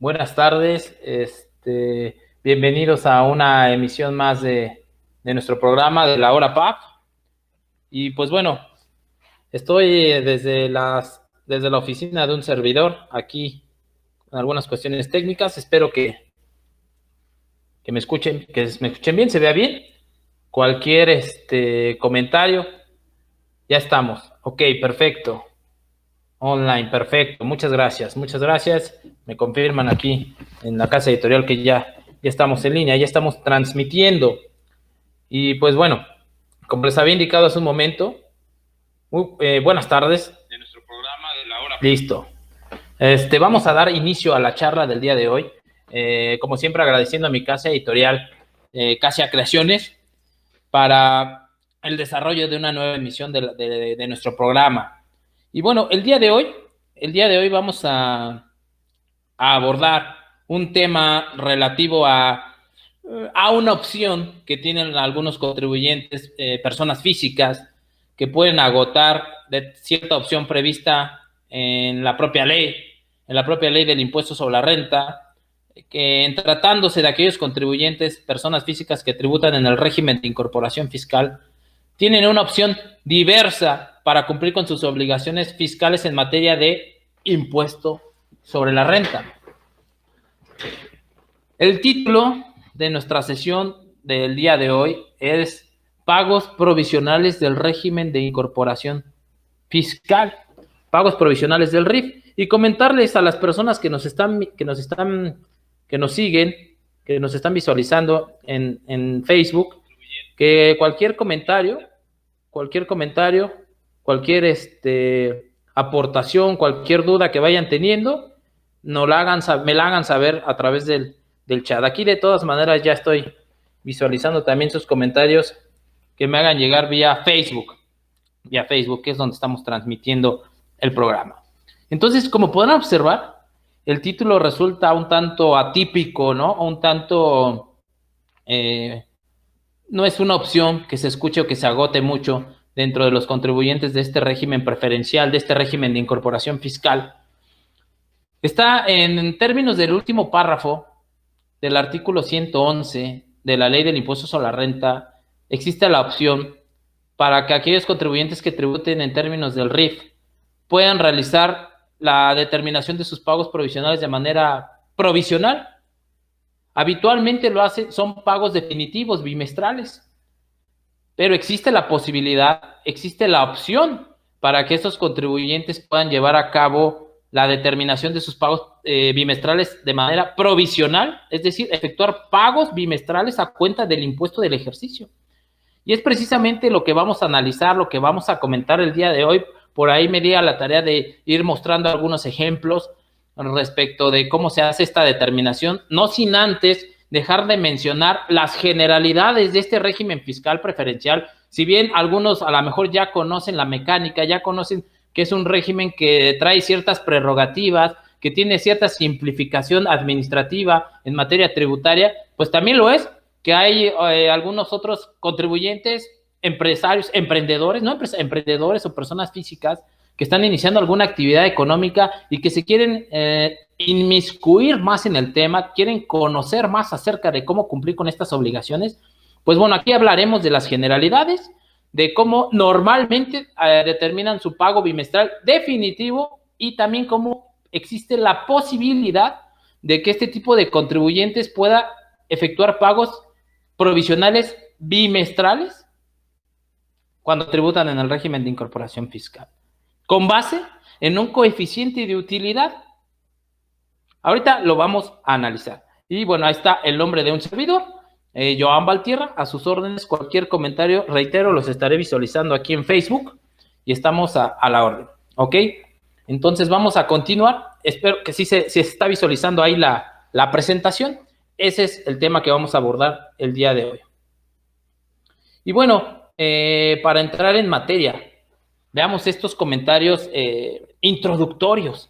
Buenas tardes. Bienvenidos a una emisión más de nuestro programa de la Hora PAP. Y pues bueno, estoy desde la oficina de un servidor aquí con algunas cuestiones técnicas. Espero que me escuchen bien, se vea bien. Cualquier comentario, ya estamos. Ok, perfecto. Online, perfecto. Muchas gracias. Me confirman aquí en la casa editorial que ya estamos en línea, ya estamos transmitiendo. Y pues bueno, como les había indicado hace un momento, buenas tardes. De nuestro programa de la hora. Listo. Vamos a dar inicio a la charla del día de hoy. Como siempre, agradeciendo a mi casa editorial, Casia Creaciones, para el desarrollo de una nueva emisión de nuestro programa. Y bueno, el día de hoy vamos a abordar un tema relativo a una opción que tienen algunos contribuyentes, personas físicas, que pueden agotar de cierta opción prevista en la propia ley del impuesto sobre la renta, que en tratándose de aquellos contribuyentes, personas físicas que tributan en el régimen de incorporación fiscal, tienen una opción diversa para cumplir con sus obligaciones fiscales en materia de impuesto sobre la renta. El título de nuestra sesión del día de hoy es Pagos provisionales del régimen de incorporación fiscal, pagos provisionales del RIF, y comentarles a las personas que nos siguen, que nos están visualizando en Facebook, que cualquier comentario, cualquier aportación, cualquier duda que vayan teniendo, me la hagan saber a través del chat. Aquí de todas maneras ya estoy visualizando también sus comentarios que me hagan llegar vía Facebook, que es donde estamos transmitiendo el programa. Entonces, como podrán observar, el título resulta un tanto atípico, ¿no? Un tanto, no es una opción que se escuche o que se agote mucho dentro de los contribuyentes de este régimen preferencial, de este régimen de incorporación fiscal. Está en términos del último párrafo del artículo 111 de la Ley del Impuesto sobre la Renta, existe la opción para que aquellos contribuyentes que tributen en términos del RIF puedan realizar la determinación de sus pagos provisionales de manera provisional. Habitualmente lo hacen, son pagos definitivos bimestrales, pero existe la posibilidad, existe la opción para que estos contribuyentes puedan llevar a cabo la determinación de sus pagos bimestrales de manera provisional, es decir, efectuar pagos bimestrales a cuenta del impuesto del ejercicio. Y es precisamente lo que vamos a analizar, lo que vamos a comentar el día de hoy. Por ahí me di a la tarea de ir mostrando algunos ejemplos respecto de cómo se hace esta determinación, no sin antes dejar de mencionar las generalidades de este régimen fiscal preferencial. Si bien algunos a lo mejor ya conocen la mecánica, ya conocen que es un régimen que trae ciertas prerrogativas, que tiene cierta simplificación administrativa en materia tributaria, pues también lo es que hay algunos otros contribuyentes, empresarios, emprendedores, ¿no? Emprendedores o personas físicas que están iniciando alguna actividad económica y que se quieren inmiscuir más en el tema, quieren conocer más acerca de cómo cumplir con estas obligaciones. Pues bueno, aquí hablaremos de las generalidades, de cómo normalmente determinan su pago bimestral definitivo y también cómo existe la posibilidad de que este tipo de contribuyentes pueda efectuar pagos provisionales bimestrales cuando tributan en el régimen de incorporación fiscal, con base en un coeficiente de utilidad. Ahorita lo vamos a analizar. Y bueno, ahí está el nombre de un servidor, Joan Valtierra, a sus órdenes. Cualquier comentario, reitero, los estaré visualizando aquí en Facebook y estamos a la orden, ¿ok? Entonces vamos a continuar. Espero que sí se está visualizando ahí la presentación. Ese es el tema que vamos a abordar el día de hoy. Y bueno, para entrar en materia, veamos estos comentarios introductorios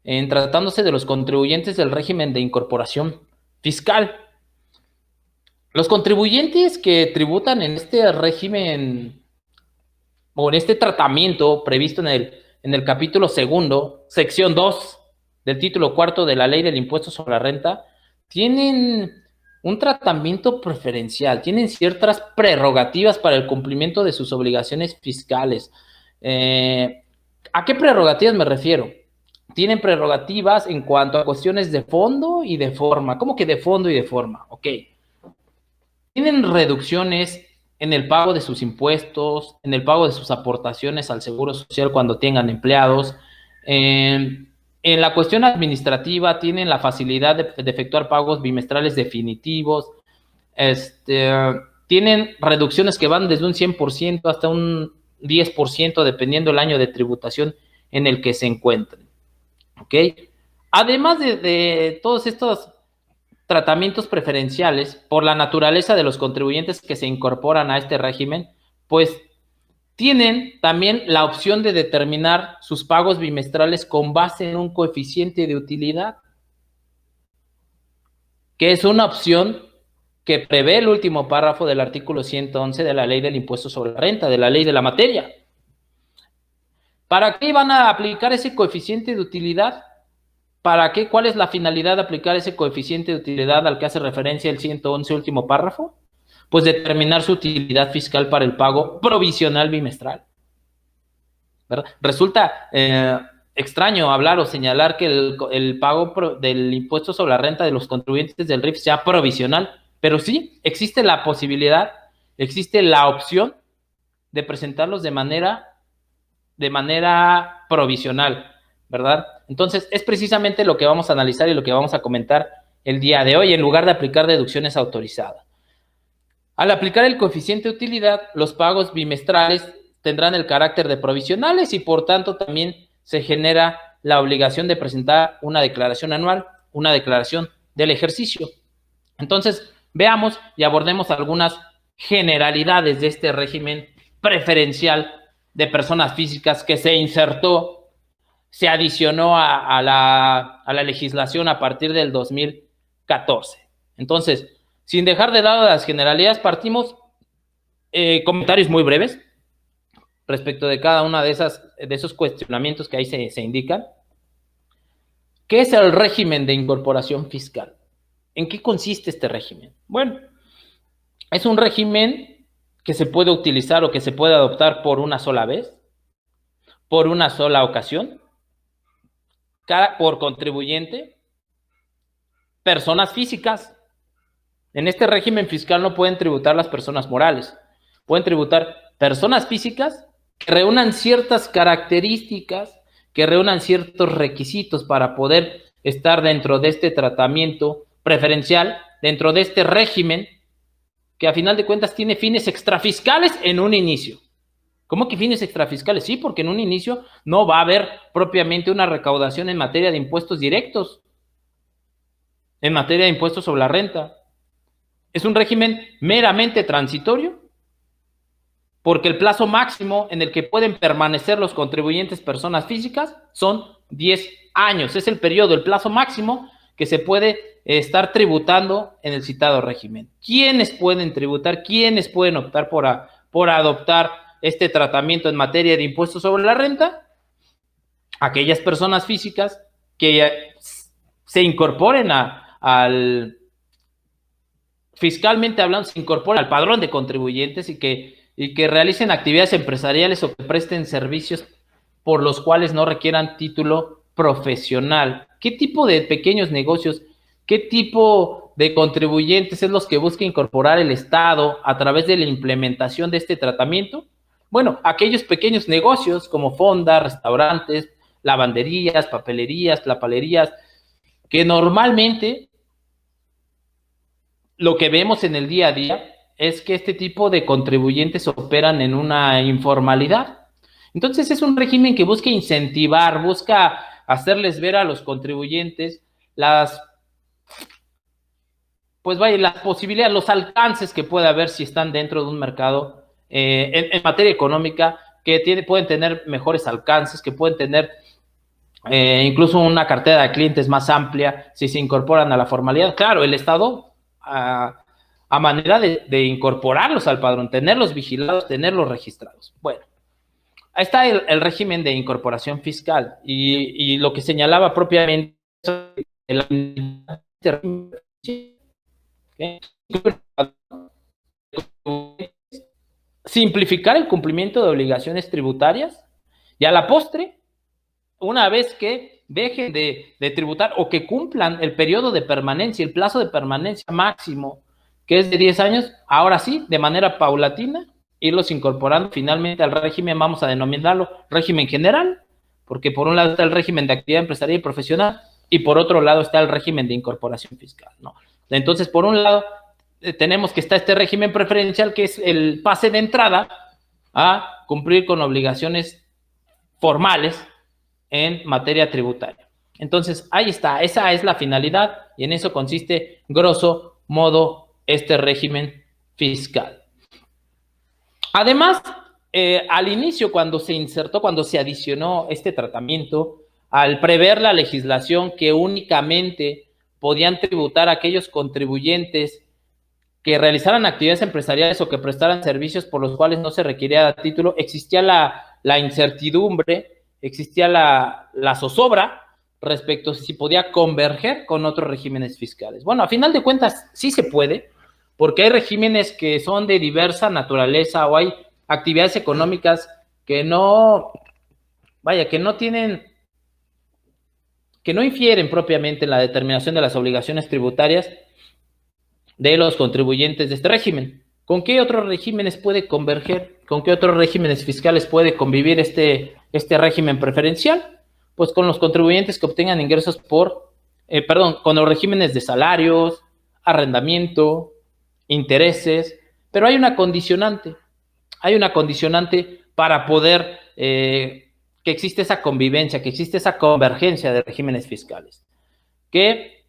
en tratándose de los contribuyentes del régimen de incorporación fiscal. Los contribuyentes que tributan en este régimen o en este tratamiento previsto en el capítulo segundo, sección 2 del título cuarto de la ley del impuesto sobre la renta tienen un tratamiento preferencial, tienen ciertas prerrogativas para el cumplimiento de sus obligaciones fiscales. ¿A qué prerrogativas me refiero? Tienen prerrogativas en cuanto a cuestiones de fondo y de forma. ¿Cómo que de fondo y de forma? Ok. Tienen reducciones en el pago de sus impuestos, en el pago de sus aportaciones al Seguro Social cuando tengan empleados. En la cuestión administrativa tienen la facilidad de efectuar pagos bimestrales definitivos. Tienen reducciones que van desde un 100% hasta un 10% dependiendo del año de tributación en el que se encuentren. ¿Ok? Además de todos estos tratamientos preferenciales, por la naturaleza de los contribuyentes que se incorporan a este régimen, pues tienen también la opción de determinar sus pagos bimestrales con base en un coeficiente de utilidad, que es una opción que prevé el último párrafo del artículo 111 de la ley del impuesto sobre la renta, de la ley de la materia. ¿Para qué van a aplicar ese coeficiente de utilidad? ¿Para qué? ¿Cuál es la finalidad de aplicar ese coeficiente de utilidad al que hace referencia el 111 último párrafo? Pues determinar su utilidad fiscal para el pago provisional bimestral. ¿Verdad? Resulta extraño hablar o señalar que el pago del impuesto sobre la renta de los contribuyentes del RIF sea provisional, pero sí existe la posibilidad, existe la opción de presentarlos de manera provisional, ¿verdad? Entonces, es precisamente lo que vamos a analizar y lo que vamos a comentar el día de hoy, en lugar de aplicar deducciones autorizadas. Al aplicar el coeficiente de utilidad, los pagos bimestrales tendrán el carácter de provisionales y, por tanto, también se genera la obligación de presentar una declaración anual, una declaración del ejercicio. Entonces, veamos y abordemos algunas generalidades de este régimen preferencial de personas físicas que se insertó, se adicionó a la legislación a partir del 2014. Entonces, sin dejar de lado las generalidades, partimos comentarios muy breves respecto de cada una de esos cuestionamientos que ahí se indican. ¿Qué es el régimen de incorporación fiscal? ¿En qué consiste este régimen? Bueno, es un régimen que se puede utilizar o que se puede adoptar por una sola vez, por una sola ocasión, por contribuyente, personas físicas. En este régimen fiscal no pueden tributar las personas morales, pueden tributar personas físicas que reúnan ciertas características, que reúnan ciertos requisitos para poder estar dentro de este tratamiento preferencial, dentro de este régimen que a final de cuentas tiene fines extrafiscales en un inicio. ¿Cómo que fines extrafiscales? Sí, porque en un inicio no va a haber propiamente una recaudación en materia de impuestos directos, en materia de impuestos sobre la renta. Es un régimen meramente transitorio, porque el plazo máximo en el que pueden permanecer los contribuyentes personas físicas son 10 años. Es el periodo, el plazo máximo que se puede estar tributando en el citado régimen. ¿Quiénes pueden tributar? ¿Quiénes pueden optar por adoptar este tratamiento en materia de impuestos sobre la renta? Aquellas personas físicas que se incorporen fiscalmente hablando, se incorporen al padrón de contribuyentes y que realicen actividades empresariales o que presten servicios por los cuales no requieran título profesional. ¿Qué tipo de pequeños negocios, qué tipo de contribuyentes es los que busca incorporar el Estado a través de la implementación de este tratamiento? Bueno, aquellos pequeños negocios como fondas, restaurantes, lavanderías, papelerías, tlapalerías, que normalmente lo que vemos en el día a día es que este tipo de contribuyentes operan en una informalidad. Entonces es un régimen que busca incentivar, busca hacerles ver a los contribuyentes las posibilidades, los alcances que puede haber si están dentro de un mercado en materia económica, que pueden tener mejores alcances, que pueden tener incluso una cartera de clientes más amplia si se incorporan a la formalidad. Claro, el Estado a manera de incorporarlos al padrón, tenerlos vigilados, tenerlos registrados. Bueno, ahí está el régimen de incorporación fiscal y lo que señalaba propiamente simplificar el cumplimiento de obligaciones tributarias y a la postre, una vez que dejen de tributar o que cumplan el periodo de permanencia, el plazo de permanencia máximo, que es de 10 años, ahora sí, de manera paulatina, irlos incorporando finalmente al régimen, vamos a denominarlo régimen general, porque por un lado está el régimen de actividad empresarial y profesional, y por otro lado está el régimen de incorporación fiscal, ¿no? Entonces, por un lado, tenemos que está este régimen preferencial, que es el pase de entrada a cumplir con obligaciones formales en materia tributaria. Entonces, ahí está, esa es la finalidad y en eso consiste, grosso modo, este régimen fiscal. Además, al inicio, cuando se insertó, cuando se adicionó este tratamiento, al prever la legislación que únicamente podían tributar aquellos contribuyentes que realizaran actividades empresariales o que prestaran servicios por los cuales no se requería título, existía la incertidumbre, existía la zozobra respecto a si podía converger con otros regímenes fiscales. Bueno, a final de cuentas sí se puede, porque hay regímenes que son de diversa naturaleza o hay actividades económicas que no, vaya, que no tienen, que no infieren propiamente en la determinación de las obligaciones tributarias de los contribuyentes de este régimen. ¿Con qué otros regímenes puede converger? ¿Con qué otros regímenes fiscales puede convivir este régimen preferencial? Pues con los contribuyentes que obtengan ingresos con los regímenes de salarios, arrendamiento, intereses, pero hay una condicionante para poder que existe esa convivencia, que existe esa convergencia de regímenes fiscales, que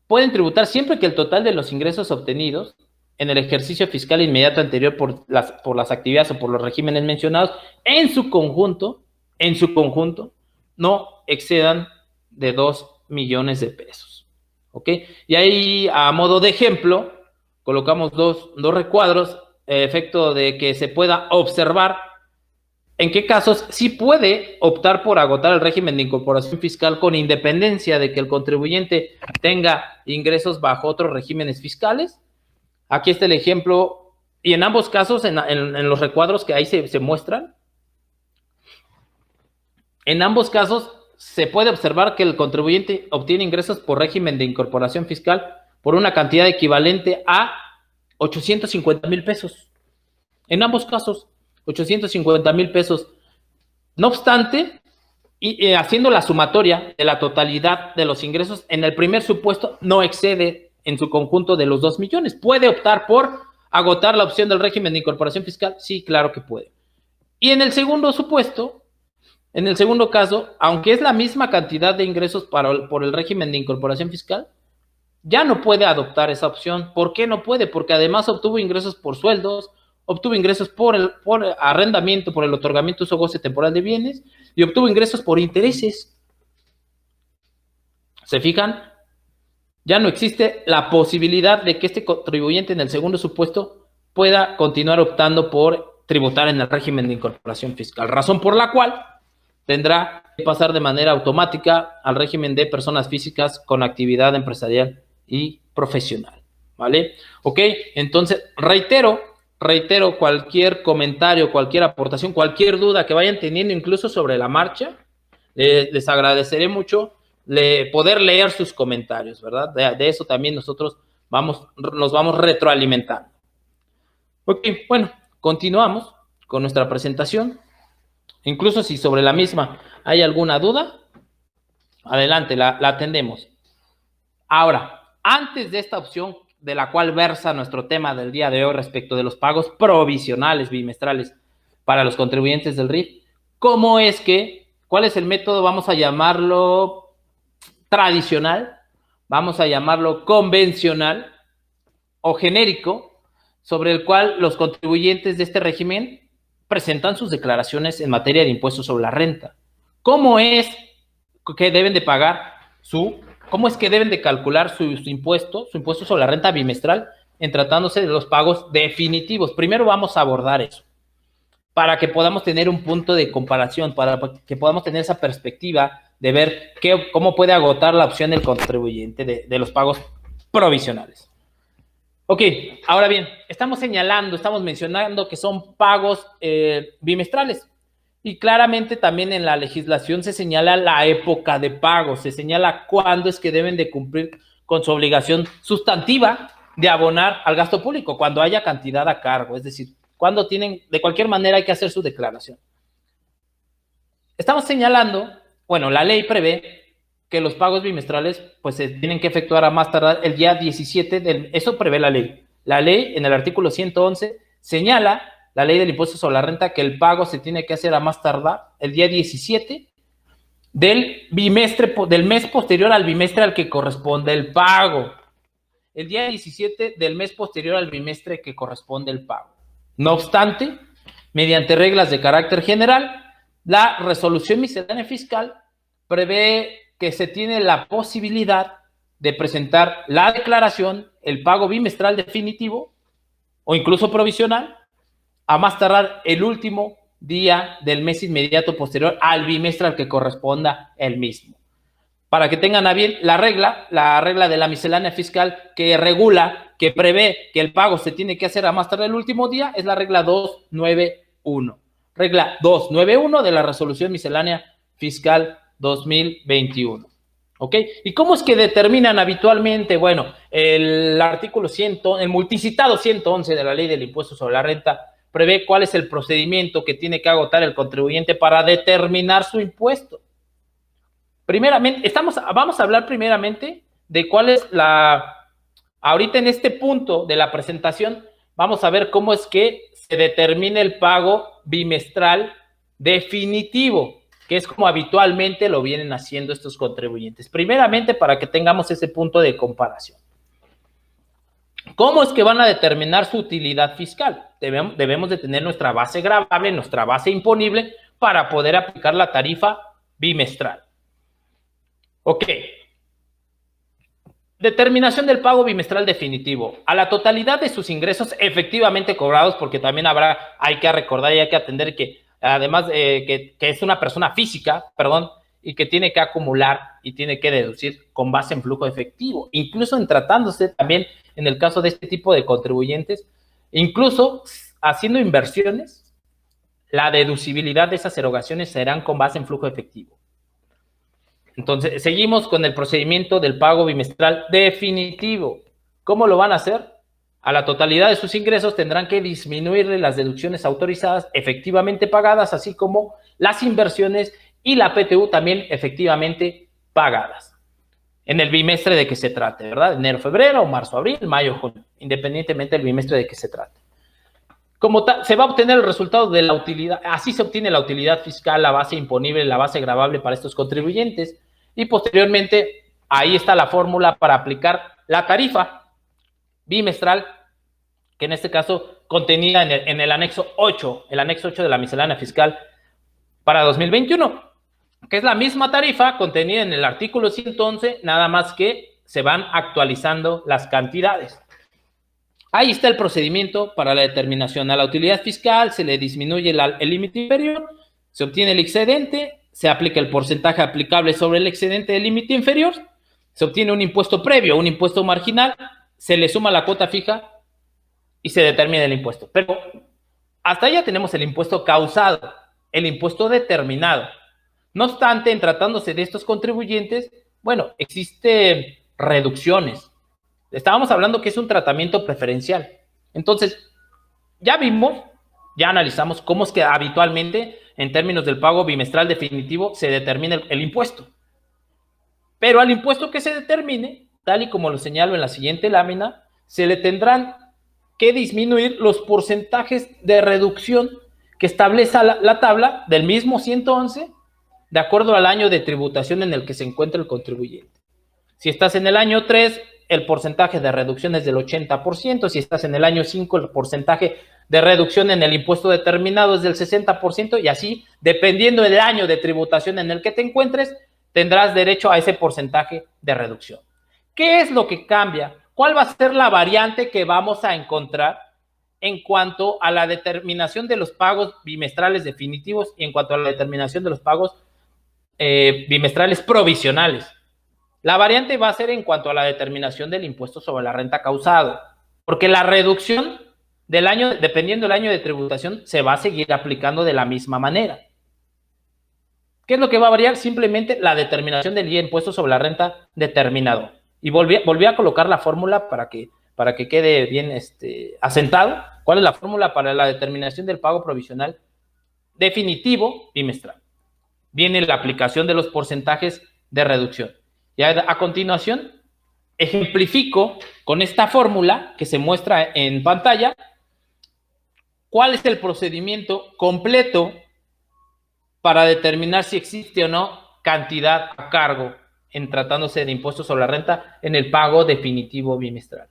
pueden tributar siempre que el total de los ingresos obtenidos en el ejercicio fiscal inmediato anterior por las actividades o por los regímenes mencionados, en su conjunto, no excedan de 2 millones de pesos. ¿Ok? Y ahí, a modo de ejemplo, colocamos dos recuadros, efecto de que se pueda observar en qué casos sí puede optar por agotar el régimen de incorporación fiscal con independencia de que el contribuyente tenga ingresos bajo otros regímenes fiscales. Aquí está el ejemplo, y en ambos casos, en los recuadros que ahí se muestran, en ambos casos se puede observar que el contribuyente obtiene ingresos por régimen de incorporación fiscal por una cantidad equivalente a 850,000 pesos. En ambos casos, 850,000 pesos. No obstante, haciendo la sumatoria de la totalidad de los ingresos, en el primer supuesto no excede en su conjunto de los 2 millones. ¿Puede optar por agotar la opción del régimen de incorporación fiscal? Sí, claro que puede. Y en el segundo supuesto, en el segundo caso, aunque es la misma cantidad de ingresos por el régimen de incorporación fiscal, ya no puede adoptar esa opción. ¿Por qué no puede? Porque además obtuvo ingresos por sueldos, obtuvo ingresos por arrendamiento, por el otorgamiento, uso, goce temporal de bienes, y obtuvo ingresos por intereses. ¿Se fijan? Ya no existe la posibilidad de que este contribuyente en el segundo supuesto pueda continuar optando por tributar en el régimen de incorporación fiscal, razón por la cual tendrá que pasar de manera automática al régimen de personas físicas con actividad empresarial y profesional, ¿vale? Ok, entonces reitero cualquier comentario, cualquier aportación, cualquier duda que vayan teniendo incluso sobre la marcha, les agradeceré mucho poder leer sus comentarios, ¿verdad? De eso también nosotros nos vamos retroalimentando. Ok, bueno, continuamos con nuestra presentación. Incluso si sobre la misma hay alguna duda, adelante, la atendemos. Ahora, antes de esta opción de la cual versa nuestro tema del día de hoy respecto de los pagos provisionales bimestrales para los contribuyentes del RIF, ¿cuál es el método? Vamos a llamarlo tradicional, vamos a llamarlo convencional o genérico, sobre el cual los contribuyentes de este régimen presentan sus declaraciones en materia de impuestos sobre la renta. ¿Cómo es que deben de pagar cómo es que deben de calcular su impuesto sobre la renta bimestral en tratándose de los pagos definitivos? Primero vamos a abordar eso, para que podamos tener un punto de comparación, para que podamos tener esa perspectiva de ver cómo puede agotar la opción del contribuyente de los pagos provisionales. Ok, ahora bien, estamos mencionando que son pagos bimestrales. Y claramente también en la legislación se señala la época de pago, se señala cuándo es que deben de cumplir con su obligación sustantiva de abonar al gasto público, cuando haya cantidad a cargo, es decir, cuando tienen, de cualquier manera hay que hacer su declaración. Estamos señalando, bueno, la ley prevé que los pagos bimestrales pues se tienen que efectuar a más tardar el día 17 eso prevé la ley. La ley en el artículo 111 señala, la ley del impuesto sobre la renta, que el pago se tiene que hacer a más tardar el día 17 del mes posterior al bimestre al que corresponde el pago. El día 17 del mes posterior al bimestre que corresponde el pago. No obstante, mediante reglas de carácter general, la resolución miscelánea fiscal prevé que se tiene la posibilidad de presentar la declaración, el pago bimestral definitivo o incluso provisional, a más tardar el último día del mes inmediato posterior al bimestre al que corresponda el mismo. Para que tengan a bien la regla de la miscelánea fiscal que regula, que prevé que el pago se tiene que hacer a más tardar el último día, es la regla 291. Regla 291 de la resolución miscelánea fiscal 2021. ¿Ok? ¿Y cómo es que determinan habitualmente? Bueno, el multicitado 111 de la ley del impuesto sobre la renta prevé cuál es el procedimiento que tiene que agotar el contribuyente para determinar su impuesto. Primeramente, vamos a hablar primeramente de cuál es ahorita en este punto de la presentación, vamos a ver cómo es que se determina el pago bimestral definitivo, que es como habitualmente lo vienen haciendo estos contribuyentes. Primeramente, para que tengamos ese punto de comparación. ¿Cómo es que van a determinar su utilidad fiscal? Debemos de tener nuestra base gravable, nuestra base imponible, para poder aplicar la tarifa bimestral. Ok. Determinación del pago bimestral definitivo. A la totalidad de sus ingresos efectivamente cobrados, porque también hay que recordar y hay que atender que además que es una persona física, y que tiene que acumular y tiene que deducir con base en flujo efectivo. Incluso en tratándose también, en el caso de este tipo de contribuyentes, incluso haciendo inversiones, la deducibilidad de esas erogaciones serán con base en flujo efectivo. Entonces, seguimos con el procedimiento del pago bimestral definitivo. ¿Cómo lo van a hacer? A la totalidad de sus ingresos tendrán que disminuirle las deducciones autorizadas efectivamente pagadas, así como las inversiones y la PTU también efectivamente pagadas. En el bimestre de que se trate, ¿verdad? Enero, febrero, marzo, abril, mayo, junio, independientemente del bimestre de que se trate. Como tal, se va a obtener el resultado de la utilidad, así se obtiene la utilidad fiscal, la base imponible, la base gravable para estos contribuyentes, y posteriormente ahí está la fórmula para aplicar la tarifa bimestral, que en este caso contenida en el anexo 8, el anexo 8 de la miscelánea fiscal para 2021, que es la misma tarifa contenida en el artículo 111, nada más que se van actualizando las cantidades. Ahí está el procedimiento para la determinación. A la utilidad fiscal se le disminuye el límite inferior, se obtiene el excedente, se aplica el porcentaje aplicable sobre el excedente del límite inferior, se obtiene un impuesto previo, un impuesto marginal, se le suma la cuota fija y se determina el impuesto. Pero hasta ahí ya tenemos el impuesto causado, el impuesto determinado. No obstante, en tratándose de estos contribuyentes, bueno, existen reducciones. Estábamos hablando que es un tratamiento preferencial. Entonces, ya analizamos cómo es que habitualmente, en términos del pago bimestral definitivo, se determina el impuesto. Pero al impuesto que se determine, tal y como lo señalo en la siguiente lámina, se le tendrán que disminuir los porcentajes de reducción que establece la tabla del mismo 111, de acuerdo al año de tributación en el que se encuentra el contribuyente. Si estás en el año 3, el porcentaje de reducción es del 80%, si estás en el año 5, el porcentaje de reducción en el impuesto determinado es del 60%, y así, dependiendo del año de tributación en el que te encuentres, tendrás derecho a ese porcentaje de reducción. ¿Qué es lo que cambia? ¿Cuál va a ser la variante que vamos a encontrar en cuanto a la determinación de los pagos bimestrales definitivos y en cuanto a la determinación de los pagos bimestrales provisionales. La variante va a ser en cuanto a la determinación del impuesto sobre la renta causado, porque la reducción del año, dependiendo del año de tributación, se va a seguir aplicando de la misma manera. ¿Qué es lo que va a variar? Simplemente la determinación del impuesto sobre la renta determinado. Y volví a colocar la fórmula para que quede bien asentado. ¿Cuál es la fórmula para la determinación del pago provisional definitivo bimestral? Viene la aplicación de los porcentajes de reducción. Y a continuación, ejemplifico con esta fórmula que se muestra en pantalla cuál es el procedimiento completo para determinar si existe o no cantidad a cargo en tratándose de impuestos sobre la renta en el pago definitivo bimestral.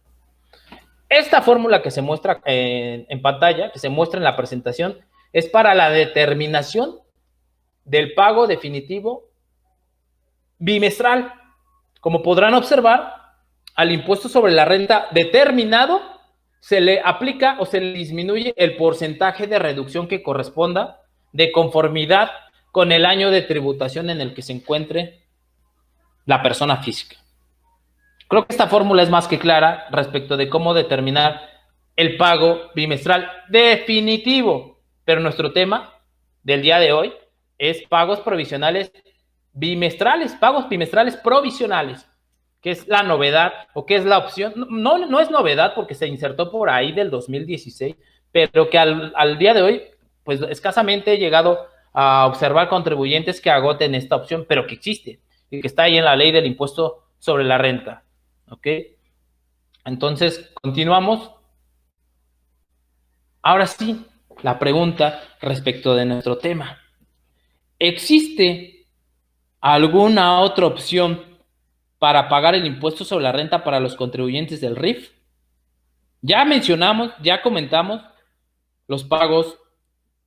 Esta fórmula que se muestra en pantalla, que se muestra en la presentación, es para la determinación del pago definitivo bimestral. Como podrán observar, al impuesto sobre la renta determinado se le aplica o se le disminuye el porcentaje de reducción que corresponda de conformidad con el año de tributación en el que se encuentre la persona física. Creo que esta fórmula es más que clara respecto de cómo determinar el pago bimestral definitivo, pero nuestro tema del día de hoy es pagos provisionales bimestrales, pagos bimestrales provisionales, que es la novedad o que es la opción. No es novedad porque se insertó por ahí del 2016, pero que al día de hoy, pues escasamente he llegado a observar contribuyentes que agoten esta opción, pero que existe y que está ahí en la ley del impuesto sobre la renta. ¿Ok? Entonces, continuamos. Ahora sí, la pregunta respecto de nuestro tema. ¿Existe alguna otra opción para pagar el impuesto sobre la renta para los contribuyentes del RIF? Ya mencionamos, ya comentamos los pagos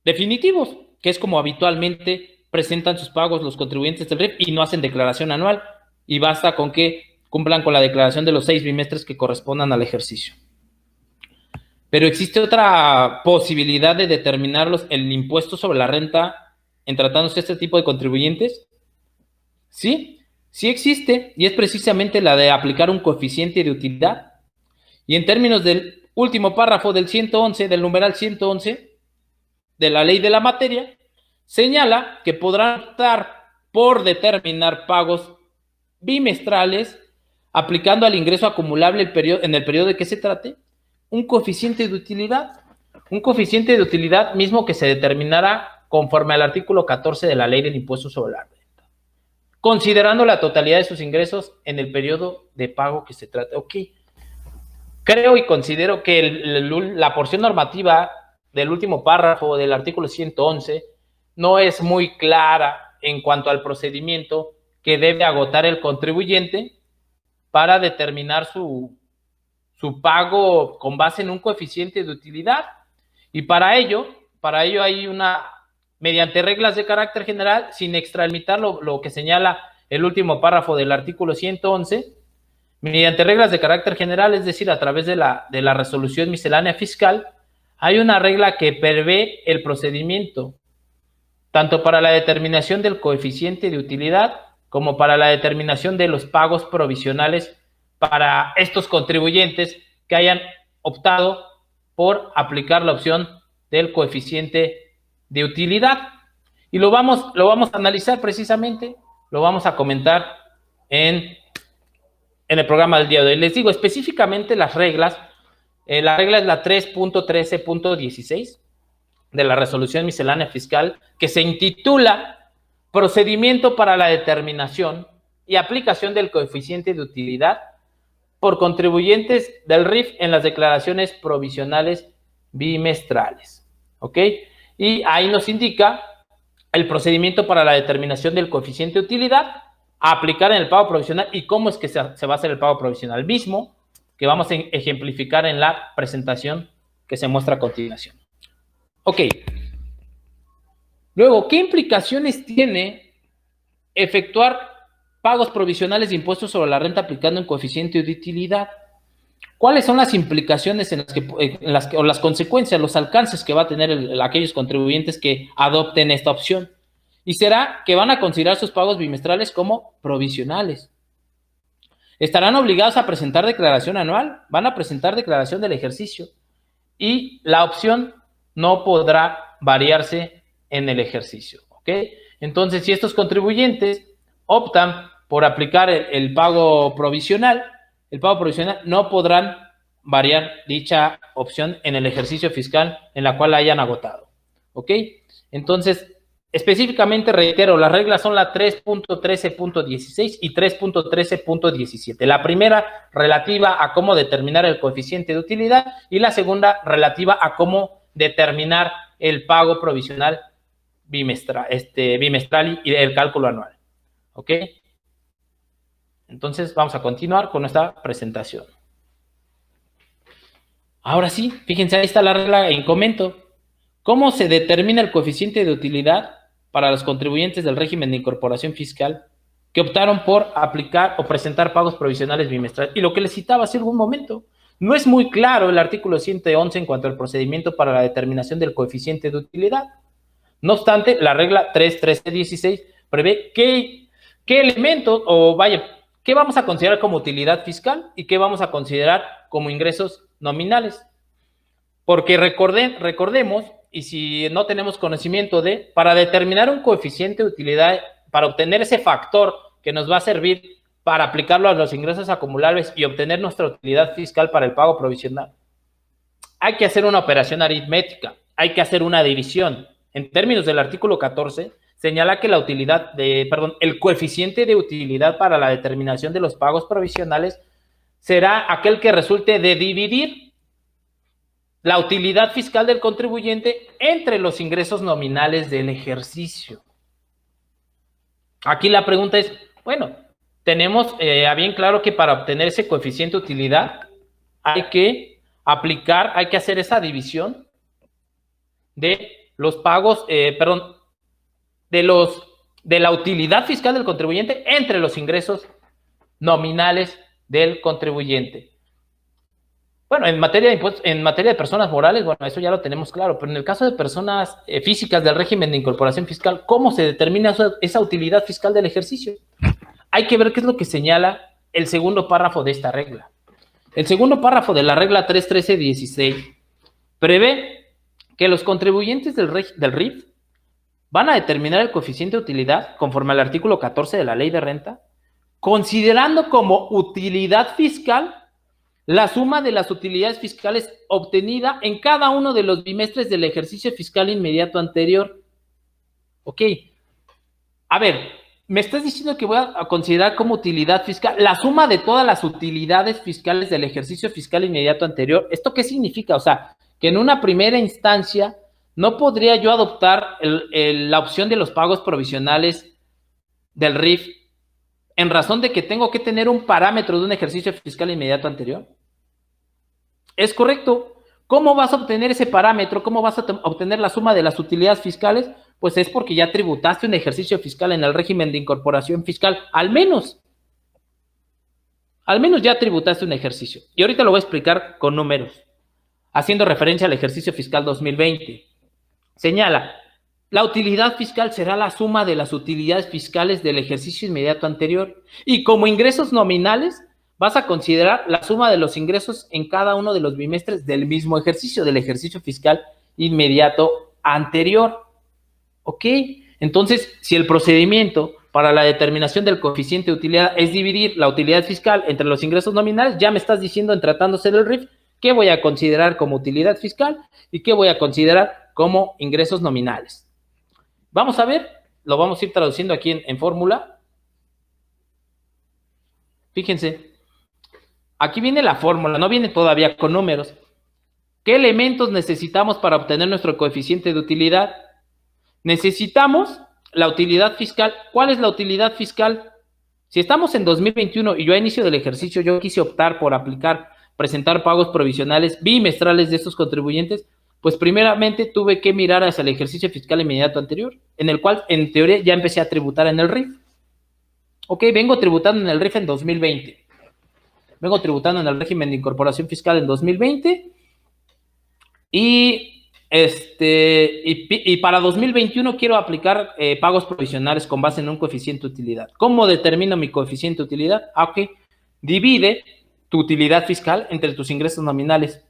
definitivos, que es como habitualmente presentan sus pagos los contribuyentes del RIF y no hacen declaración anual, y basta con que cumplan con la declaración de los 6 bimestres que correspondan al ejercicio. Pero existe otra posibilidad de determinar el impuesto sobre la renta en tratándose este tipo de contribuyentes. Sí existe, y es precisamente la de aplicar un coeficiente de utilidad. Y en términos del último párrafo del 111, del numeral 111 de la ley de la materia, señala que podrán optar por determinar pagos bimestrales aplicando al ingreso acumulable en el periodo de que se trate un coeficiente de utilidad. Un coeficiente de utilidad mismo que se determinará conforme al artículo 14 de la ley del impuesto sobre la renta, considerando la totalidad de sus ingresos en el periodo de pago que se trate. Ok. Creo y considero que la porción normativa del último párrafo del artículo 111 no es muy clara en cuanto al procedimiento que debe agotar el contribuyente para determinar su pago con base en un coeficiente de utilidad. Y para ello hay mediante reglas de carácter general, sin extralimitar lo que señala el último párrafo del artículo 111, mediante reglas de carácter general, es decir, a través de la resolución miscelánea fiscal, hay una regla que prevé el procedimiento, tanto para la determinación del coeficiente de utilidad como para la determinación de los pagos provisionales para estos contribuyentes que hayan optado por aplicar la opción del coeficiente de utilidad. Y lo vamos a analizar precisamente, lo vamos a comentar en el programa del día de hoy. Les digo específicamente las reglas. La regla es la 3.13.16 de la resolución miscelánea fiscal, que se intitula Procedimiento para la determinación y aplicación del coeficiente de utilidad por contribuyentes del RIF en las declaraciones provisionales bimestrales. ¿Ok? Y ahí nos indica el procedimiento para la determinación del coeficiente de utilidad a aplicar en el pago provisional y cómo es que se va a hacer el pago provisional mismo, que vamos a ejemplificar en la presentación que se muestra a continuación. Ok. Luego, ¿qué implicaciones tiene efectuar pagos provisionales de impuestos sobre la renta aplicando un coeficiente de utilidad? ¿Cuáles son las implicaciones o las consecuencias, los alcances que va a tener aquellos contribuyentes que adopten esta opción? y será que van a considerar sus pagos bimestrales como provisionales. Estarán obligados a presentar declaración anual, van a presentar declaración del ejercicio y la opción no podrá variarse en el ejercicio, ¿ok? Entonces, si estos contribuyentes optan por aplicar el pago provisional no podrán variar dicha opción en el ejercicio fiscal en la cual la hayan agotado, ¿ok? Entonces, específicamente, reitero, las reglas son la 3.13.16 y 3.13.17. La primera relativa a cómo determinar el coeficiente de utilidad y la segunda relativa a cómo determinar el pago provisional bimestral y el cálculo anual. ¿Ok? Entonces, vamos a continuar con nuestra presentación. Ahora sí, fíjense, ahí está la regla en comento. ¿Cómo se determina el coeficiente de utilidad para los contribuyentes del régimen de incorporación fiscal que optaron por aplicar o presentar pagos provisionales bimestrales? Y lo que les citaba hace algún momento, no es muy claro el artículo 111 en cuanto al procedimiento para la determinación del coeficiente de utilidad. No obstante, la regla 3.13.16 prevé qué elementos qué vamos a considerar como utilidad fiscal y qué vamos a considerar como ingresos nominales. Porque recordemos, y si no tenemos conocimiento para determinar un coeficiente de utilidad, para obtener ese factor que nos va a servir para aplicarlo a los ingresos acumulables y obtener nuestra utilidad fiscal para el pago provisional, hay que hacer una operación aritmética, hay que hacer una división. En términos del artículo 14, señala que el coeficiente de utilidad para la determinación de los pagos provisionales será aquel que resulte de dividir la utilidad fiscal del contribuyente entre los ingresos nominales del ejercicio. Aquí la pregunta es, bueno, tenemos a bien claro que para obtener ese coeficiente de utilidad hay que hacer esa división de los pagos, de la utilidad fiscal del contribuyente entre los ingresos nominales del contribuyente. Bueno, en materia de personas morales, bueno, eso ya lo tenemos claro, pero en el caso de personas físicas del régimen de incorporación fiscal, ¿cómo se determina esa utilidad fiscal del ejercicio? Hay que ver qué es lo que señala el segundo párrafo de esta regla. El segundo párrafo de la regla 3.13.16 prevé que los contribuyentes del RIF van a determinar el coeficiente de utilidad conforme al artículo 14 de la Ley de Renta, considerando como utilidad fiscal la suma de las utilidades fiscales obtenida en cada uno de los bimestres del ejercicio fiscal inmediato anterior. Ok. A ver, me estás diciendo que voy a considerar como utilidad fiscal la suma de todas las utilidades fiscales del ejercicio fiscal inmediato anterior. ¿Esto qué significa? O sea, que en una primera instancia no podría yo adoptar la opción de los pagos provisionales del RIF en razón de que tengo que tener un parámetro de un ejercicio fiscal inmediato anterior. Es correcto. ¿Cómo vas a obtener ese parámetro? ¿Cómo vas a obtener la suma de las utilidades fiscales? Pues es porque ya tributaste un ejercicio fiscal en el régimen de incorporación fiscal, al menos ya tributaste un ejercicio. Y ahorita lo voy a explicar con números, haciendo referencia al ejercicio fiscal 2020. Señala, la utilidad fiscal será la suma de las utilidades fiscales del ejercicio inmediato anterior. Y como ingresos nominales, vas a considerar la suma de los ingresos en cada uno de los bimestres del mismo ejercicio, del ejercicio fiscal inmediato anterior. ¿Ok? Entonces, si el procedimiento para la determinación del coeficiente de utilidad es dividir la utilidad fiscal entre los ingresos nominales, ya me estás diciendo, en tratándose del RIF, qué voy a considerar como utilidad fiscal y qué voy a considerar como ingresos nominales. Vamos a ver, lo vamos a ir traduciendo aquí en fórmula. Fíjense, aquí viene la fórmula, no viene todavía con números. ¿Qué elementos necesitamos para obtener nuestro coeficiente de utilidad? Necesitamos la utilidad fiscal. ¿Cuál es la utilidad fiscal? Si estamos en 2021 y yo a inicio del ejercicio yo quise optar por presentar pagos provisionales bimestrales de estos contribuyentes, pues primeramente tuve que mirar hacia el ejercicio fiscal inmediato anterior, en el cual en teoría ya empecé a tributar en el RIF. Ok, vengo tributando en el RIF en 2020. Vengo tributando en el régimen de incorporación fiscal en 2020 y Y para 2021 quiero aplicar pagos provisionales con base en un coeficiente de utilidad. ¿Cómo determino mi coeficiente de utilidad? Ok, divide tu utilidad fiscal entre tus ingresos nominales.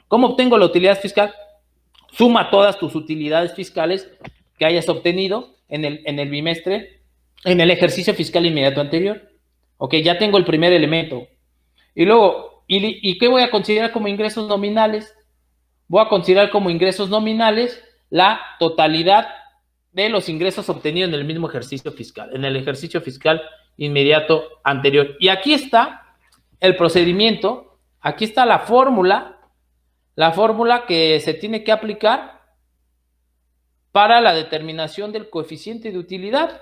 ¿Cómo obtengo la utilidad fiscal? Suma todas tus utilidades fiscales que hayas obtenido en el bimestre, en el ejercicio fiscal inmediato anterior. Ok, ya tengo el primer elemento. Y luego, ¿y qué voy a considerar como ingresos nominales? Voy a considerar como ingresos nominales la totalidad de los ingresos obtenidos en el mismo ejercicio fiscal, en el ejercicio fiscal inmediato anterior. Y aquí está el procedimiento, aquí está la fórmula que se tiene que aplicar para la determinación del coeficiente de utilidad.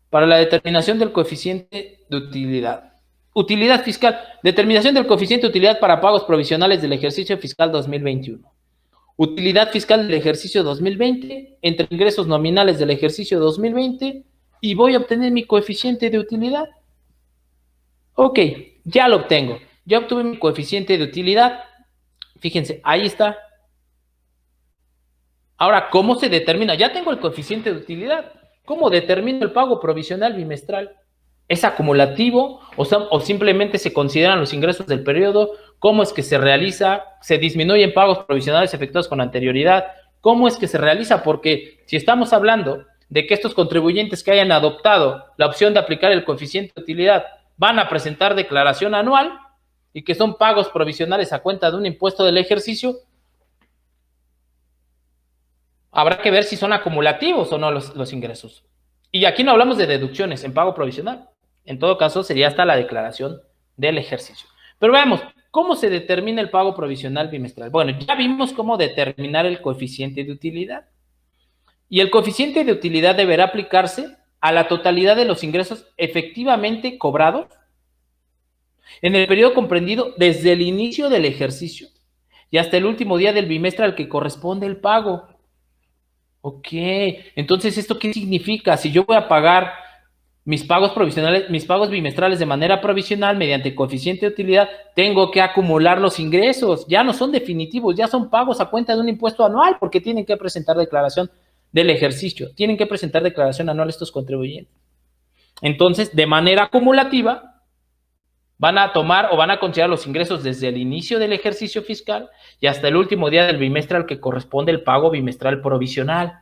Para la determinación del coeficiente de utilidad. Utilidad fiscal. Determinación del coeficiente de utilidad para pagos provisionales del ejercicio fiscal 2021. Utilidad fiscal del ejercicio 2020 entre ingresos nominales del ejercicio 2020 y voy a obtener mi coeficiente de utilidad. Ok, ya lo obtengo. Ya obtuve mi coeficiente de utilidad. Fíjense, ahí está. Ahora, ¿cómo se determina? Ya tengo el coeficiente de utilidad. ¿Cómo determino el pago provisional bimestral? ¿Es acumulativo o simplemente se consideran los ingresos del periodo? ¿Cómo es que se realiza? ¿Se disminuyen pagos provisionales efectuados con anterioridad? ¿Cómo es que se realiza? Porque si estamos hablando de que estos contribuyentes que hayan adoptado la opción de aplicar el coeficiente de utilidad van a presentar declaración anual y que son pagos provisionales a cuenta de un impuesto del ejercicio, habrá que ver si son acumulativos o no los ingresos. Y aquí no hablamos de deducciones en pago provisional. En todo caso, sería hasta la declaración del ejercicio. Pero veamos, ¿cómo se determina el pago provisional bimestral? Bueno, ya vimos cómo determinar el coeficiente de utilidad. Y el coeficiente de utilidad deberá aplicarse a la totalidad de los ingresos efectivamente cobrados en el periodo comprendido desde el inicio del ejercicio y hasta el último día del bimestre al que corresponde el pago. Ok, entonces, ¿esto qué significa? Si yo voy a pagar mis pagos provisionales, mis pagos bimestrales de manera provisional mediante coeficiente de utilidad, tengo que acumular los ingresos. Ya no son definitivos, ya son pagos a cuenta de un impuesto anual porque tienen que presentar declaración del ejercicio. Tienen que presentar declaración anual estos contribuyentes. Entonces, de manera acumulativa, van a tomar o van a considerar los ingresos desde el inicio del ejercicio fiscal y hasta el último día del bimestre al que corresponde el pago bimestral provisional.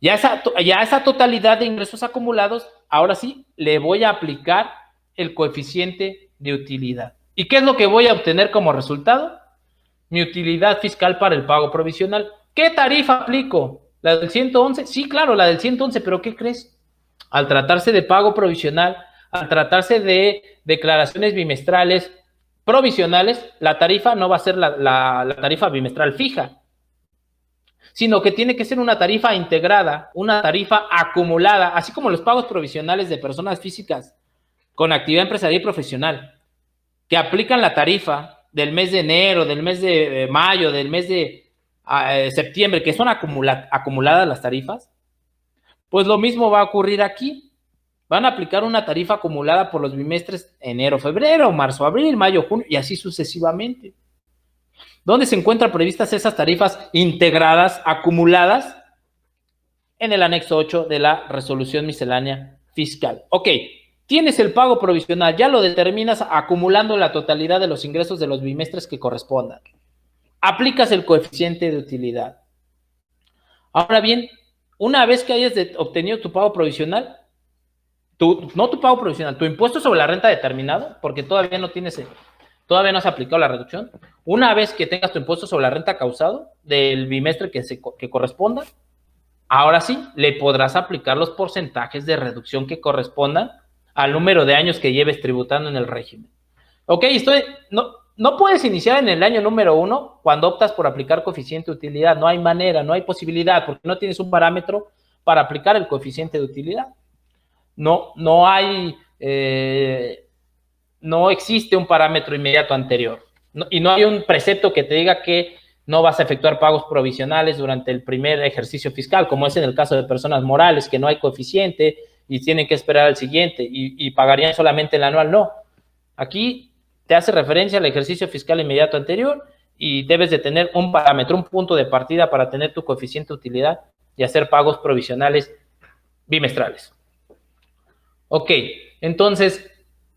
Ya esa totalidad de ingresos acumulados, ahora sí, le voy a aplicar el coeficiente de utilidad. ¿Y qué es lo que voy a obtener como resultado? Mi utilidad fiscal para el pago provisional. ¿Qué tarifa aplico? ¿La del 111? Sí, claro, la del 111, pero ¿qué crees? Al tratarse de pago provisional, al tratarse de declaraciones bimestrales provisionales, la tarifa no va a ser la tarifa bimestral fija, sino que tiene que ser una tarifa integrada, una tarifa acumulada, así como los pagos provisionales de personas físicas con actividad empresarial y profesional, que aplican la tarifa del mes de enero, del mes de mayo, del mes de septiembre, que son acumuladas las tarifas, pues lo mismo va a ocurrir aquí. Van a aplicar una tarifa acumulada por los bimestres enero, febrero, marzo, abril, mayo, junio y así sucesivamente. ¿Dónde se encuentran previstas esas tarifas integradas, acumuladas? En el anexo 8 de la resolución miscelánea fiscal. Ok, tienes el pago provisional, ya lo determinas acumulando la totalidad de los ingresos de los bimestres que correspondan. Aplicas el coeficiente de utilidad. Ahora bien, una vez que hayas obtenido tu pago provisional, no tu pago provisional, tu impuesto sobre la renta determinado, porque todavía no has aplicado la reducción. Una vez que tengas tu impuesto sobre la renta causado del bimestre que corresponda, ahora sí, le podrás aplicar los porcentajes de reducción que correspondan al número de años que lleves tributando en el régimen. Ok, no puedes iniciar en el año número 1 cuando optas por aplicar coeficiente de utilidad. No hay manera, no hay posibilidad, porque no tienes un parámetro para aplicar el coeficiente de utilidad. No existe un parámetro inmediato anterior. Y no hay un precepto que te diga que no vas a efectuar pagos provisionales durante el primer ejercicio fiscal, como es en el caso de personas morales, que no hay coeficiente y tienen que esperar al siguiente y pagarían solamente el anual. No. Aquí te hace referencia al ejercicio fiscal inmediato anterior y debes de tener un parámetro, un punto de partida para tener tu coeficiente de utilidad y hacer pagos provisionales bimestrales. Ok, entonces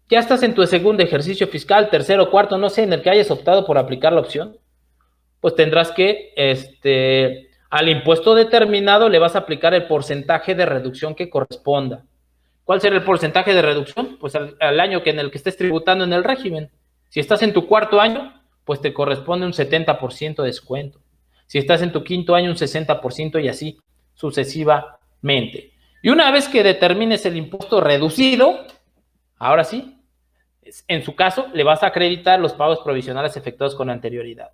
ya estás en tu segundo ejercicio fiscal, tercero, cuarto, no sé, en el que hayas optado por aplicar la opción, pues tendrás que, al impuesto determinado le vas a aplicar el porcentaje de reducción que corresponda. ¿Cuál será el porcentaje de reducción? Pues al año en el que estés tributando en el régimen. Si estás en tu cuarto año, pues te corresponde un 70% de descuento. Si estás en tu quinto año, un 60% y así sucesivamente. Y una vez que determines el impuesto reducido, ahora sí, en su caso, le vas a acreditar los pagos provisionales efectuados con anterioridad.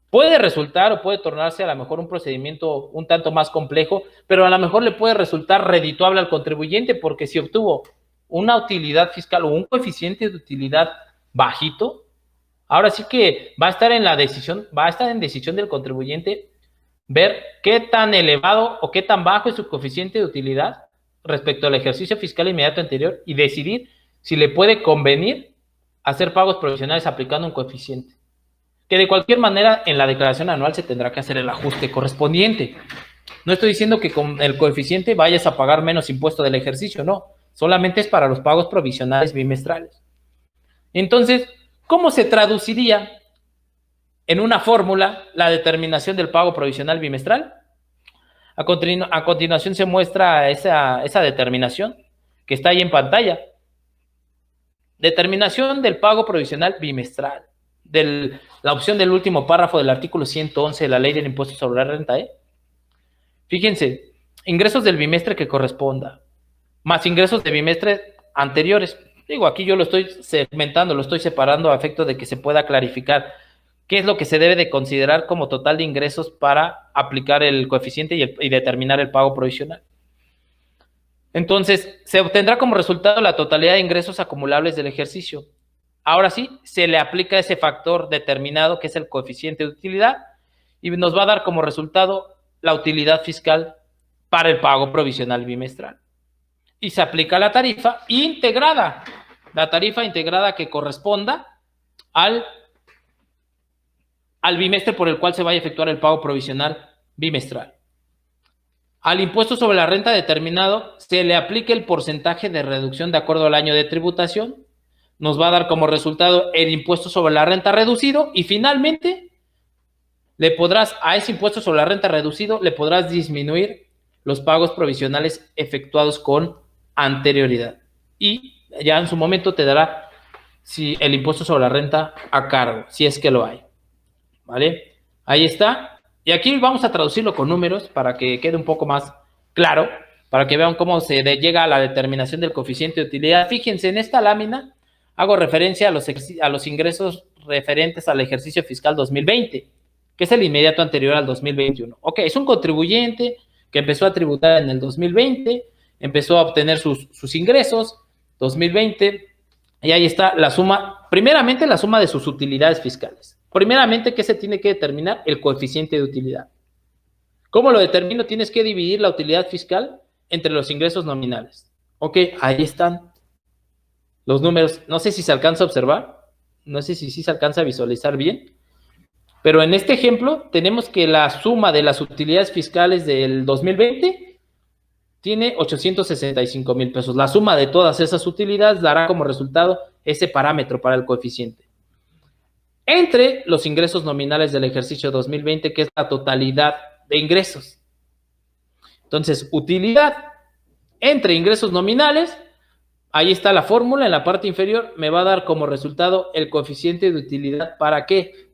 Puede resultar o puede tornarse a lo mejor un procedimiento un tanto más complejo, pero a lo mejor le puede resultar redituable al contribuyente porque si obtuvo una utilidad fiscal o un coeficiente de utilidad bajito, ahora sí que va a estar en decisión del contribuyente ver qué tan elevado o qué tan bajo es su coeficiente de utilidad respecto al ejercicio fiscal inmediato anterior y decidir si le puede convenir hacer pagos provisionales aplicando un coeficiente. Que de cualquier manera en la declaración anual se tendrá que hacer el ajuste correspondiente. No estoy diciendo que con el coeficiente vayas a pagar menos impuesto del ejercicio, no. Solamente es para los pagos provisionales bimestrales. Entonces, ¿cómo se traduciría en una fórmula la determinación del pago provisional bimestral? A continuación se muestra esa determinación que está ahí en pantalla. Determinación del pago provisional bimestral. La opción del último párrafo del artículo 111 de la Ley del Impuesto sobre la Renta, Fíjense, ingresos del bimestre que corresponda, más ingresos de bimestre anteriores. Digo, aquí yo lo estoy segmentando, lo estoy separando a efecto de que se pueda clarificar qué es lo que se debe de considerar como total de ingresos para aplicar el coeficiente y determinar el pago provisional. Entonces, se obtendrá como resultado la totalidad de ingresos acumulables del ejercicio. Ahora sí, se le aplica ese factor determinado que es el coeficiente de utilidad y nos va a dar como resultado la utilidad fiscal para el pago provisional bimestral. Y se aplica la tarifa integrada que corresponda al bimestre por el cual se vaya a efectuar el pago provisional bimestral. Al impuesto sobre la renta determinado se le aplica el porcentaje de reducción de acuerdo al año de tributación. Nos va a dar como resultado el impuesto sobre la renta reducido y finalmente a ese impuesto sobre la renta reducido le podrás disminuir los pagos provisionales efectuados con anterioridad. Y ya en su momento te dará el impuesto sobre la renta a cargo, si es que lo hay. ¿Vale? Ahí está. Y aquí vamos a traducirlo con números para que quede un poco más claro, para que vean cómo se llega a la determinación del coeficiente de utilidad. Fíjense, en esta lámina hago referencia a los ingresos referentes al ejercicio fiscal 2020, que es el inmediato anterior al 2021. Ok, es un contribuyente que empezó a tributar en el 2020, empezó a obtener sus ingresos 2020, y ahí está la suma, primeramente la suma de sus utilidades fiscales. Primeramente, ¿qué se tiene que determinar? El coeficiente de utilidad. ¿Cómo lo determino? Tienes que dividir la utilidad fiscal entre los ingresos nominales. Ok, ahí están los números. No sé si se alcanza a observar, no sé si se alcanza a visualizar bien, pero en este ejemplo tenemos que la suma de las utilidades fiscales del 2020 tiene 865,000 pesos. La suma de todas esas utilidades dará como resultado ese parámetro para el coeficiente. Entre los ingresos nominales del ejercicio 2020, que es la totalidad de ingresos. Entonces, utilidad entre ingresos nominales, ahí está la fórmula, en la parte inferior me va a dar como resultado el coeficiente de utilidad. ¿Para qué?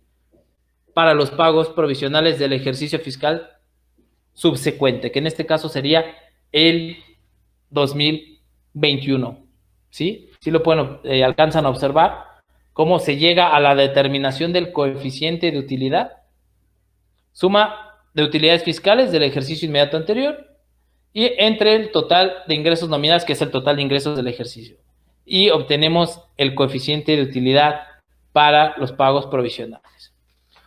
Para los pagos provisionales del ejercicio fiscal subsecuente, que en este caso sería el 2021. ¿Sí? ¿Sí lo pueden, alcanzan a observar cómo se llega a la determinación del coeficiente de utilidad? Suma de utilidades fiscales del ejercicio inmediato anterior y entre el total de ingresos nominales, que es el total de ingresos del ejercicio. Y obtenemos el coeficiente de utilidad para los pagos provisionales.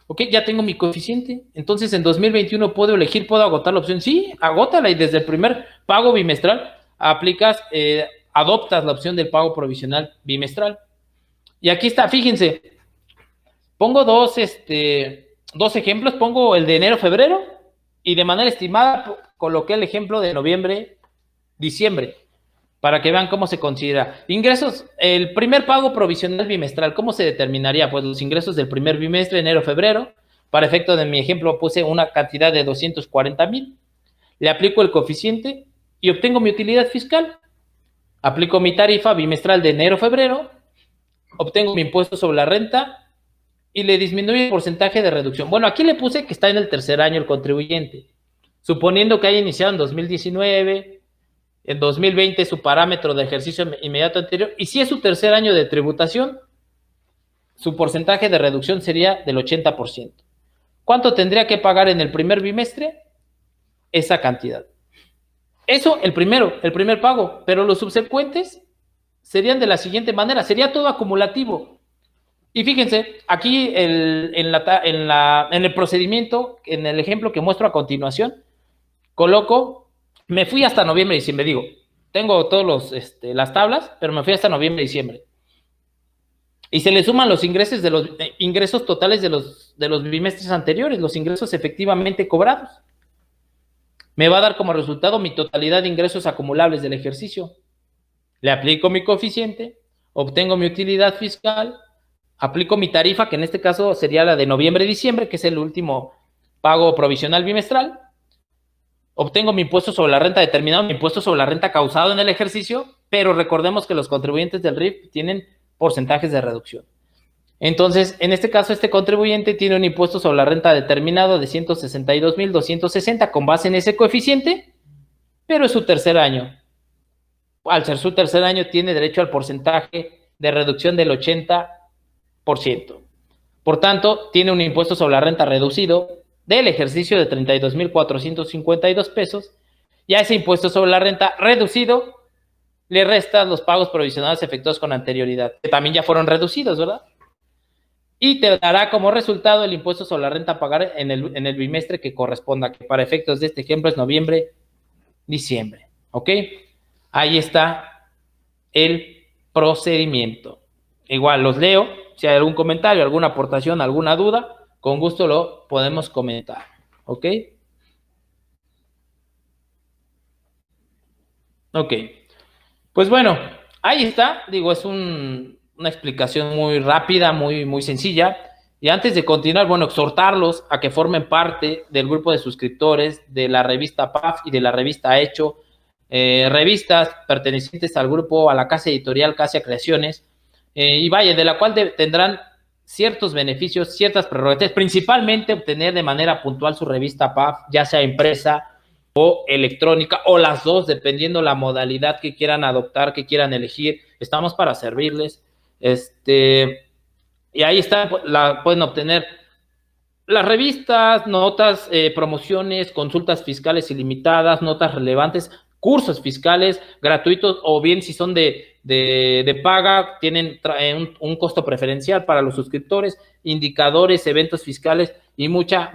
Ok, ya tengo mi coeficiente. Entonces, en 2021 puedo agotar la opción. Sí, agótala y desde el primer pago bimestral adoptas la opción del pago provisional bimestral. Y aquí está, fíjense, Pongo dos ejemplos, pongo el de enero-febrero y de manera estimada coloqué el ejemplo de noviembre-diciembre para que vean cómo se considera. Ingresos, el primer pago provisional bimestral, ¿cómo se determinaría? Pues los ingresos del primer bimestre, enero-febrero. Para efecto de mi ejemplo puse una cantidad de 240,000. Le aplico el coeficiente y obtengo mi utilidad fiscal. Aplico mi tarifa bimestral de enero-febrero, obtengo mi impuesto sobre la renta y le disminuye el porcentaje de reducción. Bueno, aquí le puse que está en el tercer año el contribuyente. Suponiendo que haya iniciado en 2019, en 2020 su parámetro de ejercicio inmediato anterior, y si es su tercer año de tributación, su porcentaje de reducción sería del 80%. ¿Cuánto tendría que pagar en el primer bimestre? Esa cantidad. Eso, el primer pago, pero los subsecuentes serían de la siguiente manera, sería todo acumulativo. Y fíjense, aquí en el procedimiento, en el ejemplo que muestro a continuación, coloco, me fui hasta noviembre y diciembre, digo, tengo todos las tablas, pero me fui hasta noviembre y diciembre. Y se le suman los ingresos de los ingresos totales de los bimestres anteriores, los ingresos efectivamente cobrados. Me va a dar como resultado mi totalidad de ingresos acumulables del ejercicio. Le aplico mi coeficiente, obtengo mi utilidad fiscal, aplico mi tarifa, que en este caso sería la de noviembre-diciembre, que es el último pago provisional bimestral. Obtengo mi impuesto sobre la renta determinado, mi impuesto sobre la renta causado en el ejercicio, pero recordemos que los contribuyentes del RIF tienen porcentajes de reducción. Entonces, en este caso, este contribuyente tiene un impuesto sobre la renta determinado de 162,260 con base en ese coeficiente, pero es su tercer año. Al ser su tercer año, tiene derecho al porcentaje de reducción del 80%. Por tanto, tiene un impuesto sobre la renta reducido del ejercicio de 32,452 pesos, y a ese impuesto sobre la renta reducido le restan los pagos provisionales efectuados con anterioridad, que también ya fueron reducidos, ¿verdad? Y te dará como resultado el impuesto sobre la renta a pagar en el bimestre que corresponda, que para efectos de este ejemplo es noviembre-diciembre, ¿ok? Ahí está el procedimiento. Igual los leo, si hay algún comentario, alguna aportación, alguna duda, con gusto lo podemos comentar, ¿ok? Ok, pues bueno, ahí está, digo, es una explicación muy rápida, muy sencilla. Y antes de continuar, bueno, exhortarlos a que formen parte del grupo de suscriptores de la revista PAF y de la revista Hecho, revistas pertenecientes al grupo, a la casa editorial Casia Creaciones, y vaya, de la cual tendrán ciertos beneficios, ciertas prerrogativas, principalmente obtener de manera puntual su revista PAF, ya sea impresa o electrónica, o las dos, dependiendo la modalidad que quieran adoptar, que quieran elegir. Estamos para servirles. Y ahí está, pueden obtener las revistas, notas, promociones, consultas fiscales ilimitadas, notas relevantes, cursos fiscales gratuitos, o bien si son de paga, tienen un costo preferencial para los suscriptores, indicadores, eventos fiscales y mucha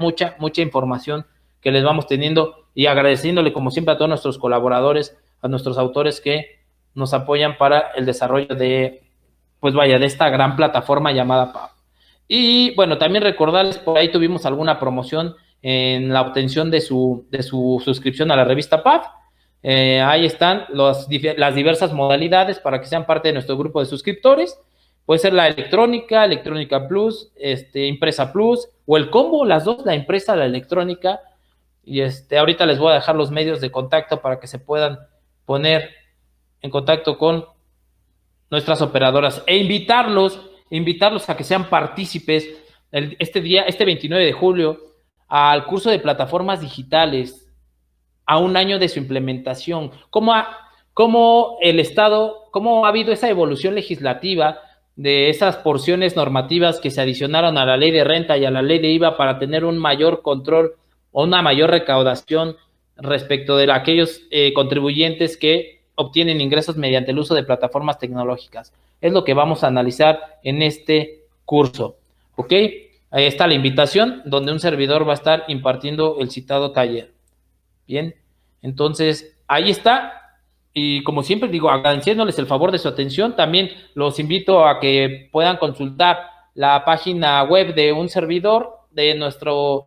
información que les vamos teniendo, y agradeciéndole como siempre a todos nuestros colaboradores, a nuestros autores que nos apoyan para el desarrollo de esta gran plataforma llamada PAF. Y bueno, también recordarles, por ahí tuvimos alguna promoción en la obtención de su suscripción a la revista PAF. Ahí están las diversas modalidades para que sean parte de nuestro grupo de suscriptores. Puede ser la electrónica plus, impresa plus, o el combo, las dos, la impresa, la electrónica. Y ahorita les voy a dejar los medios de contacto para que se puedan poner en contacto con nuestras operadoras, e invitarlos a que sean partícipes este 29 de julio al curso de plataformas digitales, a un año de su implementación. ¿Cómo ha habido esa evolución legislativa de esas porciones normativas que se adicionaron a la ley de renta y a la ley de IVA para tener un mayor control o una mayor recaudación respecto de aquellos contribuyentes que obtienen ingresos mediante el uso de plataformas tecnológicas? Es lo que vamos a analizar en este curso, ¿ok? Ahí está la invitación, donde un servidor va a estar impartiendo el citado taller. Bien, entonces ahí está. Y como siempre digo, agradeciéndoles el favor de su atención, también los invito a que puedan consultar la página web de un servidor de nuestro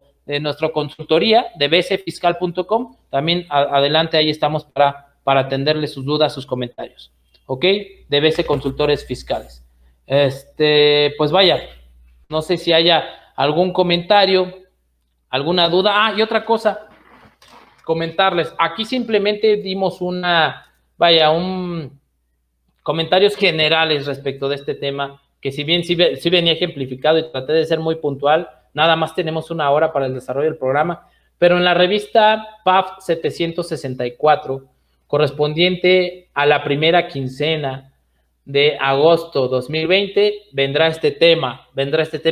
consultoría de bcfiscal.com. También adelante, ahí estamos para atenderle sus dudas, sus comentarios. ¿Ok? De BC Consultores Fiscales. Pues vaya, no sé si haya algún comentario, alguna duda. Y otra cosa, comentarles, aquí simplemente dimos comentarios generales respecto de este tema, que si bien sí venía ejemplificado y traté de ser muy puntual, nada más tenemos 1 hora para el desarrollo del programa, pero en la revista PAF 764, correspondiente a la primera quincena de agosto 2020, vendrá este tema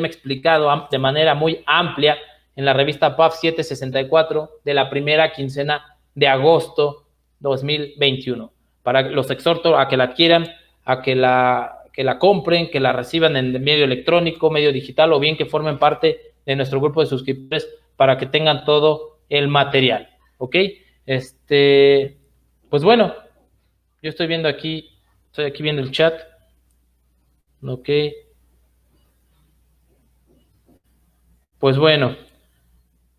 explicado de manera muy amplia en la revista PAF 764 de la primera quincena de agosto 2021. Los exhorto a que la adquieran, a que la compren, que la reciban en medio electrónico, medio digital, o bien que formen parte de nuestro grupo de suscriptores para que tengan todo el material. ¿Ok? Pues bueno, yo estoy aquí viendo el chat. Ok. Pues bueno,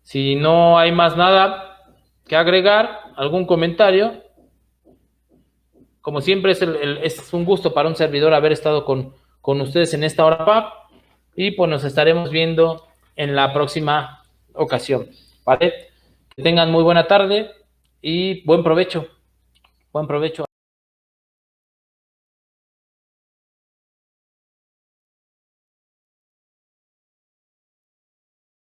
si no hay más nada que agregar, algún comentario. Como siempre, es un gusto para un servidor haber estado con ustedes en esta hora PAP, y pues nos estaremos viendo en la próxima ocasión, ¿vale? Que tengan muy buena tarde y buen provecho. Buen provecho.